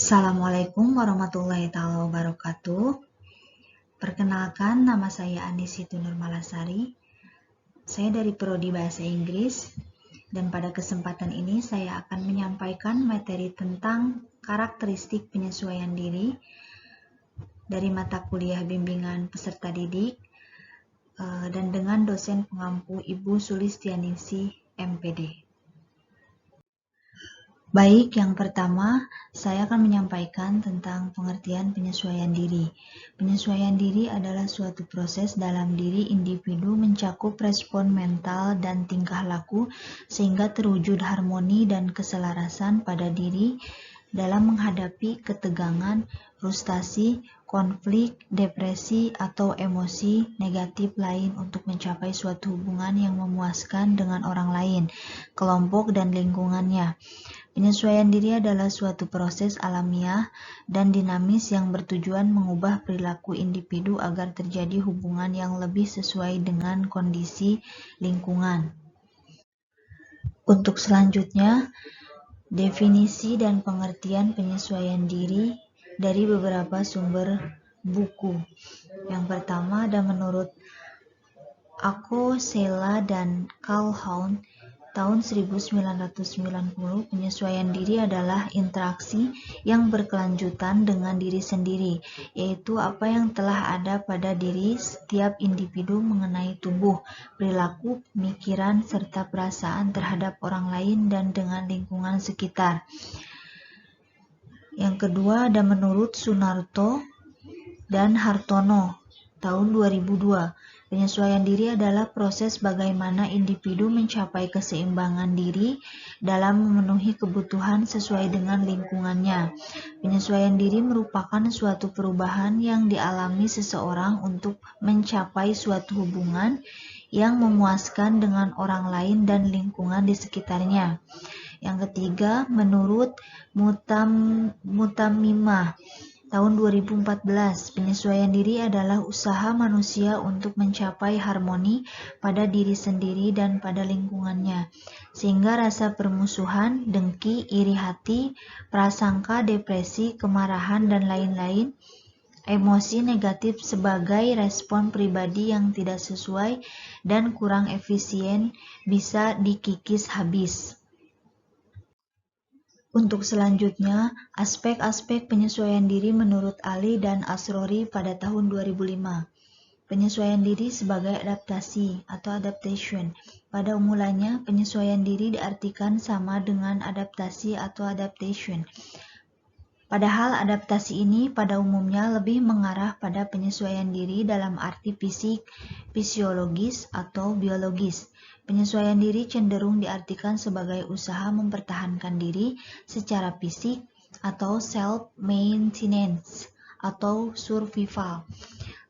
Assalamualaikum warahmatullahi wabarakatuh. Perkenalkan, nama saya Andisitu Nurmalasari. Saya dari Prodi Bahasa Inggris dan pada kesempatan ini saya akan menyampaikan materi tentang karakteristik penyesuaian diri dari mata kuliah bimbingan peserta didik dan dengan dosen pengampu Ibu Sulistianingsih MPD. Baik, yang pertama, saya akan menyampaikan tentang pengertian penyesuaian diri. Penyesuaian diri adalah suatu proses dalam diri individu mencakup respon mental dan tingkah laku sehingga terwujud harmoni dan keselarasan pada diri dalam menghadapi ketegangan, frustasi, konflik, depresi, atau emosi negatif lain untuk mencapai suatu hubungan yang memuaskan dengan orang lain, kelompok, dan lingkungannya. Penyesuaian diri adalah suatu proses alamiah dan dinamis yang bertujuan mengubah perilaku individu agar terjadi hubungan yang lebih sesuai dengan kondisi lingkungan. Untuk selanjutnya, definisi dan pengertian penyesuaian diri dari beberapa sumber buku. Yang pertama ada menurut Ako, Sela, dan Calhoun tahun 1990, penyesuaian diri adalah interaksi yang berkelanjutan dengan diri sendiri, yaitu apa yang telah ada pada diri setiap individu mengenai tubuh, perilaku, pemikiran, serta perasaan terhadap orang lain dan dengan lingkungan sekitar. Yang kedua ada menurut Sunarto dan Hartono tahun 2002. Penyesuaian diri adalah proses bagaimana individu mencapai keseimbangan diri dalam memenuhi kebutuhan sesuai dengan lingkungannya. Penyesuaian diri merupakan suatu perubahan yang dialami seseorang untuk mencapai suatu hubungan yang memuaskan dengan orang lain dan lingkungan di sekitarnya. Yang ketiga, menurut Mutamimah tahun 2014, penyesuaian diri adalah usaha manusia untuk mencapai harmoni pada diri sendiri dan pada lingkungannya, sehingga rasa permusuhan, dengki, iri hati, prasangka, depresi, kemarahan, dan lain-lain emosi negatif sebagai respon pribadi yang tidak sesuai dan kurang efisien bisa dikikis habis. Untuk selanjutnya, aspek-aspek penyesuaian diri menurut Ali dan Asrori pada tahun 2005. Penyesuaian diri sebagai adaptasi atau adaptation. Pada mulanya, penyesuaian diri diartikan sama dengan adaptasi atau adaptation. Padahal adaptasi ini pada umumnya lebih mengarah pada penyesuaian diri dalam arti fisik, fisiologis, atau biologis. Penyesuaian diri cenderung diartikan sebagai usaha mempertahankan diri secara fisik atau self-maintenance atau survival.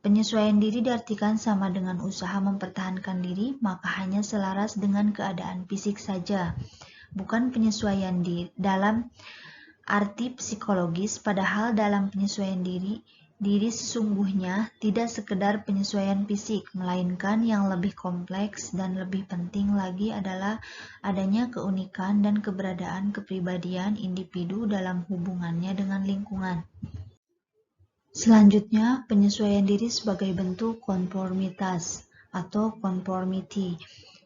Penyesuaian diri diartikan sama dengan usaha mempertahankan diri, maka hanya selaras dengan keadaan fisik saja, bukan penyesuaian dalam arti psikologis. Padahal dalam penyesuaian diri sesungguhnya tidak sekedar penyesuaian fisik, melainkan yang lebih kompleks dan lebih penting lagi adalah adanya keunikan dan keberadaan kepribadian individu dalam hubungannya dengan lingkungan. Selanjutnya, penyesuaian diri sebagai bentuk konformitas atau conformity.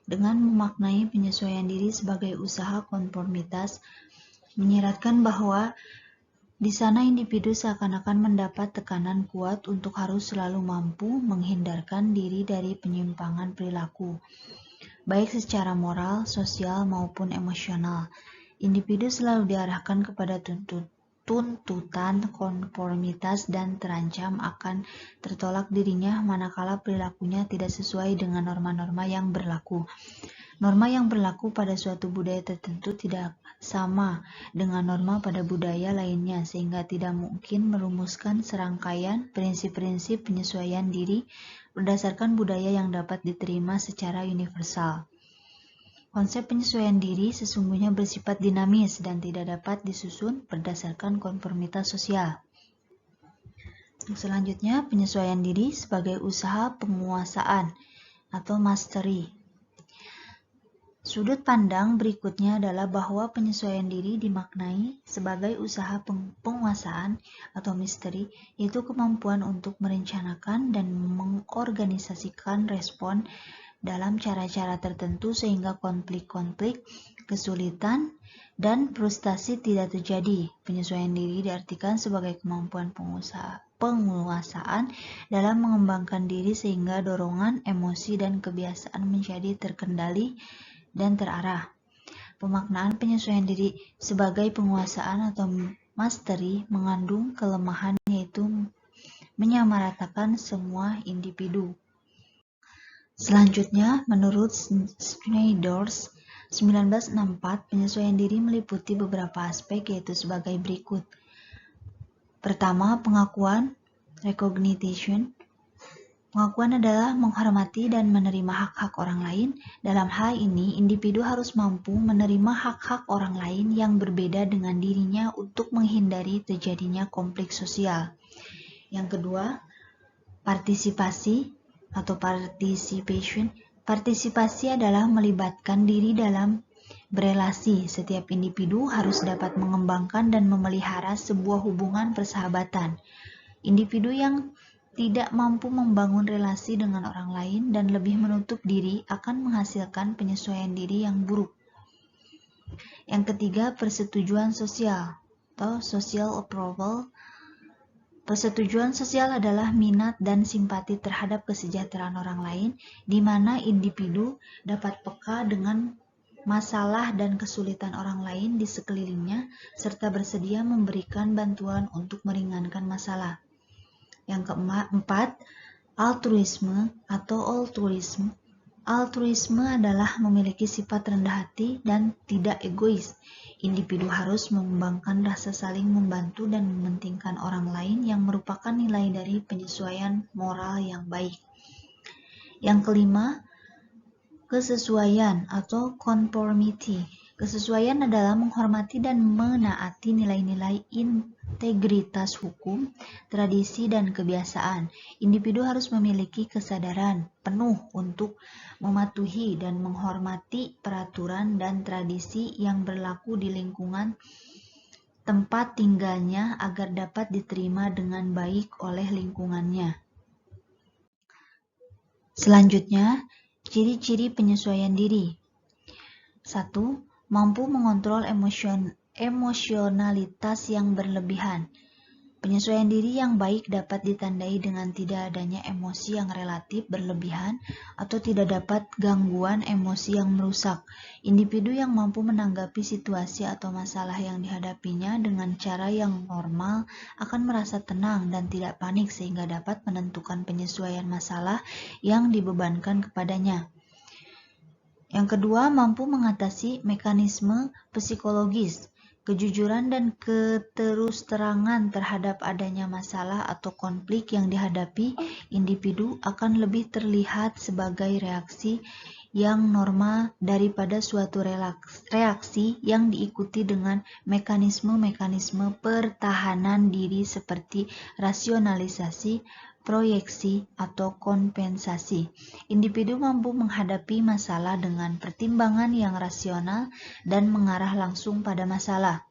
Dengan memaknai penyesuaian diri sebagai usaha konformitas, menyiratkan bahwa di sana individu seakan-akan mendapat tekanan kuat untuk harus selalu mampu menghindarkan diri dari penyimpangan perilaku, baik secara moral, sosial, maupun emosional. Individu selalu diarahkan kepada tuntutan konformitas dan terancam akan tertolak dirinya manakala perilakunya tidak sesuai dengan norma-norma yang berlaku. Norma yang berlaku pada suatu budaya tertentu tidak sama dengan norma pada budaya lainnya, sehingga tidak mungkin merumuskan serangkaian prinsip-prinsip penyesuaian diri berdasarkan budaya yang dapat diterima secara universal. Konsep penyesuaian diri sesungguhnya bersifat dinamis dan tidak dapat disusun berdasarkan konformitas sosial. Selanjutnya, penyesuaian diri sebagai usaha penguasaan atau mastery. Sudut pandang berikutnya adalah bahwa penyesuaian diri dimaknai sebagai usaha penguasaan atau misteri, yaitu kemampuan untuk merencanakan dan mengorganisasikan respon dalam cara-cara tertentu sehingga konflik-konflik, kesulitan, dan frustasi tidak terjadi. Penyesuaian diri diartikan sebagai kemampuan penguasaan dalam mengembangkan diri sehingga dorongan, emosi, dan kebiasaan menjadi terkendali dan terarah. Pemaknaan penyesuaian diri sebagai penguasaan atau mastery mengandung kelemahan, yaitu menyamaratakan semua individu. Selanjutnya, menurut Schneiders 1964, penyesuaian diri meliputi beberapa aspek, yaitu sebagai berikut. Pertama, pengakuan, recognition. Pengakuan adalah menghormati dan menerima hak-hak orang lain. Dalam hal ini, individu harus mampu menerima hak-hak orang lain yang berbeda dengan dirinya untuk menghindari terjadinya konflik sosial. Yang kedua, partisipasi atau participation. Partisipasi adalah melibatkan diri dalam berelasi. Setiap individu harus dapat mengembangkan dan memelihara sebuah hubungan persahabatan. Individu yang tidak mampu membangun relasi dengan orang lain dan lebih menutup diri akan menghasilkan penyesuaian diri yang buruk. Yang ketiga, persetujuan sosial atau social approval. Persetujuan sosial adalah minat dan simpati terhadap kesejahteraan orang lain, di mana individu dapat peka dengan masalah dan kesulitan orang lain di sekelilingnya, serta bersedia memberikan bantuan untuk meringankan masalah. Yang keempat, altruisme atau altruisme. Altruisme adalah memiliki sifat rendah hati dan tidak egois. Individu harus mengembangkan rasa saling membantu dan mementingkan orang lain yang merupakan nilai dari penyesuaian moral yang baik. Yang kelima, kesesuaian atau conformity. Kesesuaian adalah menghormati dan menaati nilai-nilai integritas hukum, tradisi, dan kebiasaan. Individu harus memiliki kesadaran penuh untuk mematuhi dan menghormati peraturan dan tradisi yang berlaku di lingkungan tempat tinggalnya agar dapat diterima dengan baik oleh lingkungannya. Selanjutnya, ciri-ciri penyesuaian diri. 1. Mampu mengontrol emosionalitas yang berlebihan. Penyesuaian diri yang baik dapat ditandai dengan tidak adanya emosi yang relatif berlebihan atau tidak dapat gangguan emosi yang merusak. Individu yang mampu menanggapi situasi atau masalah yang dihadapinya dengan cara yang normal akan merasa tenang dan tidak panik sehingga dapat menentukan penyesuaian masalah yang dibebankan kepadanya. Yang kedua, mampu mengatasi mekanisme psikologis. Kejujuran dan keterus-terangan terhadap adanya masalah atau konflik yang dihadapi individu akan lebih terlihat sebagai reaksi yang normal daripada suatu reaksi yang diikuti dengan mekanisme-mekanisme pertahanan diri seperti rasionalisasi, proyeksi, atau kompensasi. Individu mampu menghadapi masalah dengan pertimbangan yang rasional dan mengarah langsung pada masalah.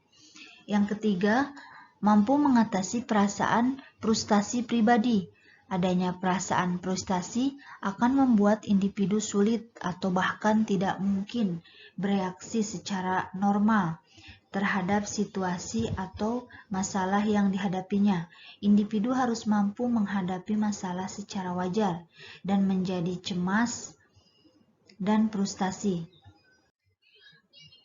Yang ketiga, mampu mengatasi perasaan frustasi pribadi. Adanya perasaan frustasi akan membuat individu sulit atau bahkan tidak mungkin bereaksi secara normal terhadap situasi atau masalah yang dihadapinya. Individu harus mampu menghadapi masalah secara wajar dan menjadi cemas dan frustasi.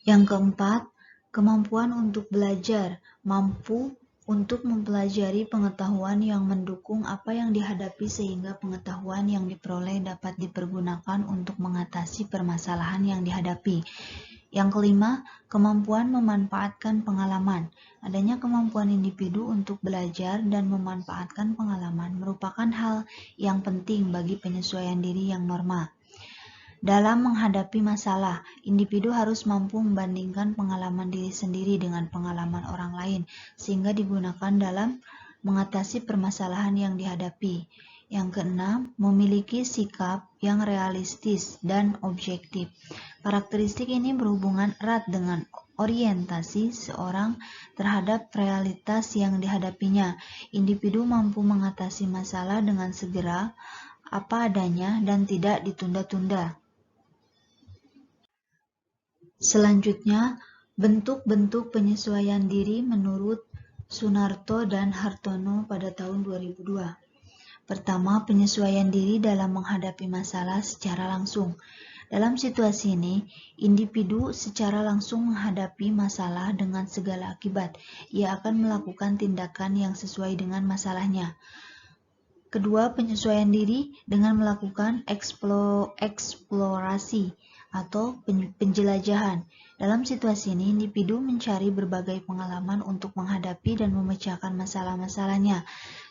Yang keempat, kemampuan untuk belajar, mampu untuk mempelajari pengetahuan yang mendukung apa yang dihadapi sehingga pengetahuan yang diperoleh dapat dipergunakan untuk mengatasi permasalahan yang dihadapi. Yang kelima, kemampuan memanfaatkan pengalaman. Adanya kemampuan individu untuk belajar dan memanfaatkan pengalaman merupakan hal yang penting bagi penyesuaian diri yang normal. Dalam menghadapi masalah, individu harus mampu membandingkan pengalaman diri sendiri dengan pengalaman orang lain, sehingga digunakan dalam mengatasi permasalahan yang dihadapi. Yang keenam, memiliki sikap yang realistis dan objektif. Karakteristik ini berhubungan erat dengan orientasi seorang terhadap realitas yang dihadapinya. Individu mampu mengatasi masalah dengan segera, apa adanya, dan tidak ditunda-tunda. Selanjutnya, bentuk-bentuk penyesuaian diri menurut Sunarto dan Hartono pada tahun 2002. Pertama, penyesuaian diri dalam menghadapi masalah secara langsung. Dalam situasi ini, individu secara langsung menghadapi masalah dengan segala akibat. Ia akan melakukan tindakan yang sesuai dengan masalahnya. Kedua, penyesuaian diri dengan melakukan eksplorasi atau penjelajahan. Dalam situasi ini, individu mencari berbagai pengalaman untuk menghadapi dan memecahkan masalah-masalahnya.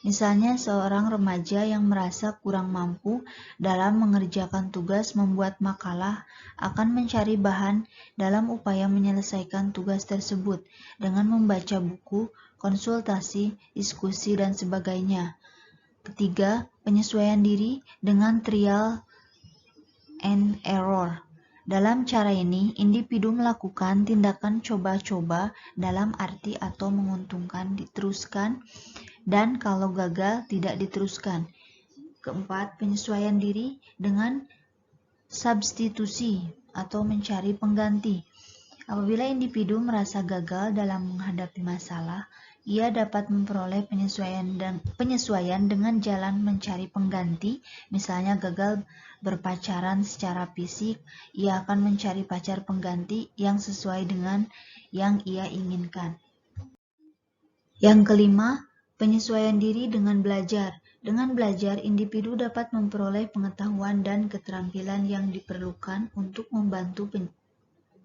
Misalnya, seorang remaja yang merasa kurang mampu dalam mengerjakan tugas membuat makalah akan mencari bahan dalam upaya menyelesaikan tugas tersebut dengan membaca buku, konsultasi, diskusi, dan sebagainya. Ketiga, penyesuaian diri dengan trial and error. Dalam cara ini, individu melakukan tindakan coba-coba dalam arti atau menguntungkan diteruskan dan kalau gagal tidak diteruskan. Keempat, penyesuaian diri dengan substitusi atau mencari pengganti. Apabila individu merasa gagal dalam menghadapi masalah, ia dapat memperoleh penyesuaian dengan jalan mencari pengganti. Misalnya gagal berpacaran secara fisik, ia akan mencari pacar pengganti yang sesuai dengan yang ia inginkan. Yang kelima, penyesuaian diri dengan belajar. Dengan belajar, individu dapat memperoleh pengetahuan dan keterampilan yang diperlukan untuk membantu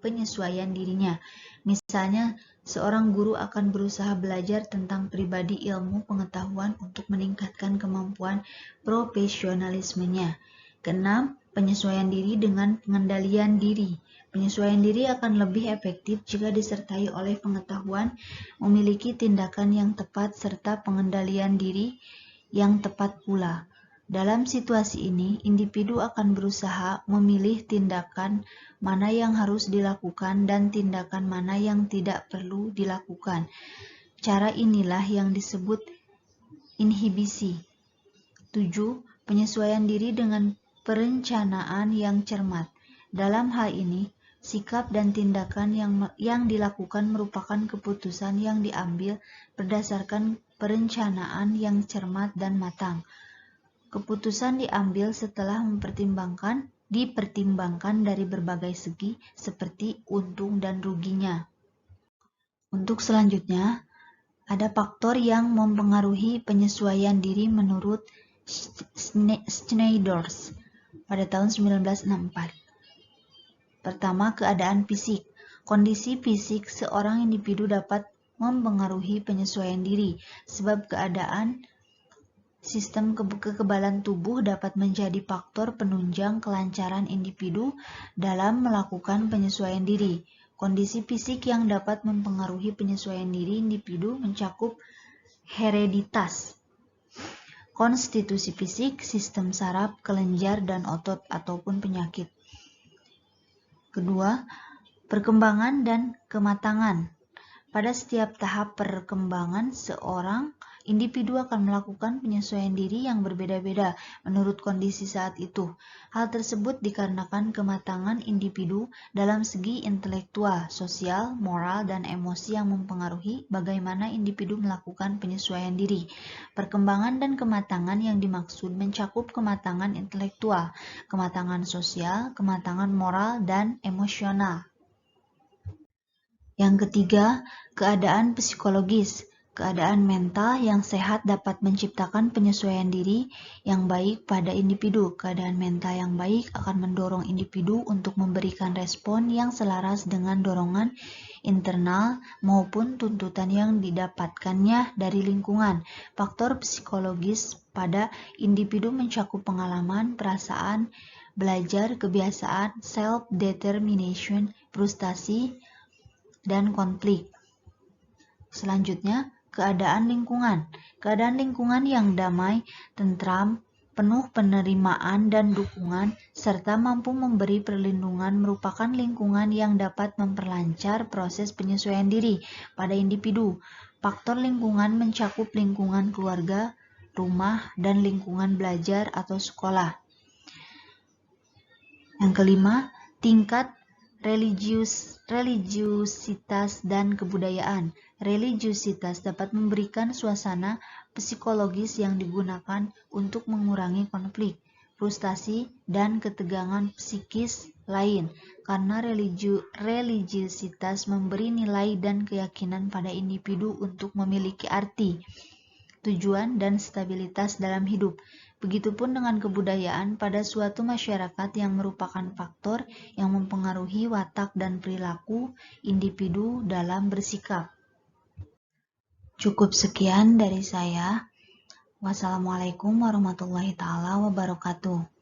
penyesuaian dirinya. Misalnya, seorang guru akan berusaha belajar tentang pribadi ilmu pengetahuan untuk meningkatkan kemampuan profesionalismenya. Keenam, penyesuaian diri dengan pengendalian diri. Penyesuaian diri akan lebih efektif jika disertai oleh pengetahuan, memiliki tindakan yang tepat, serta pengendalian diri yang tepat pula. Dalam situasi ini, individu akan berusaha memilih tindakan mana yang harus dilakukan dan tindakan mana yang tidak perlu dilakukan. Cara inilah yang disebut inhibisi. 7. Penyesuaian diri dengan perencanaan yang cermat. Dalam hal ini, sikap dan tindakan yang dilakukan merupakan keputusan yang diambil berdasarkan perencanaan yang cermat dan matang. Keputusan diambil setelah dipertimbangkan dari berbagai segi seperti untung dan ruginya. Untuk selanjutnya, ada faktor yang mempengaruhi penyesuaian diri menurut Schneiders pada tahun 1964. Pertama, keadaan fisik. Kondisi fisik seorang individu dapat mempengaruhi penyesuaian diri, sebab keadaan sistem kekebalan tubuh dapat menjadi faktor penunjang kelancaran individu dalam melakukan penyesuaian diri. Kondisi fisik yang dapat mempengaruhi penyesuaian diri individu mencakup hereditas, konstitusi fisik, sistem saraf, kelenjar, dan otot ataupun penyakit. Kedua, perkembangan dan kematangan. Pada setiap tahap perkembangan seorang individu akan melakukan penyesuaian diri yang berbeda-beda menurut kondisi saat itu. Hal tersebut dikarenakan kematangan individu dalam segi intelektual, sosial, moral, dan emosi yang mempengaruhi bagaimana individu melakukan penyesuaian diri. Perkembangan dan kematangan yang dimaksud mencakup kematangan intelektual, kematangan sosial, kematangan moral, dan emosional. Yang ketiga, keadaan psikologis. Keadaan mental yang sehat dapat menciptakan penyesuaian diri yang baik pada individu. Keadaan mental yang baik akan mendorong individu untuk memberikan respon yang selaras dengan dorongan internal maupun tuntutan yang didapatkannya dari lingkungan. Faktor psikologis pada individu mencakup pengalaman, perasaan, belajar, kebiasaan, self-determination, frustasi, dan konflik. Selanjutnya, keadaan lingkungan. Keadaan lingkungan yang damai, tentram, penuh penerimaan dan dukungan, serta mampu memberi perlindungan merupakan lingkungan yang dapat memperlancar proses penyesuaian diri pada individu. Faktor lingkungan mencakup lingkungan keluarga, rumah, dan lingkungan belajar atau sekolah. Yang kelima, tingkat religiusitas dan kebudayaan. Religiusitas dapat memberikan suasana psikologis yang digunakan untuk mengurangi konflik, frustasi, dan ketegangan psikis lain, karena religiusitas memberi nilai dan keyakinan pada individu untuk memiliki arti, tujuan, dan stabilitas dalam hidup. Begitupun dengan kebudayaan pada suatu masyarakat yang merupakan faktor yang mempengaruhi watak dan perilaku individu dalam bersikap. Cukup sekian dari saya. Wassalamualaikum warahmatullahi wabarakatuh.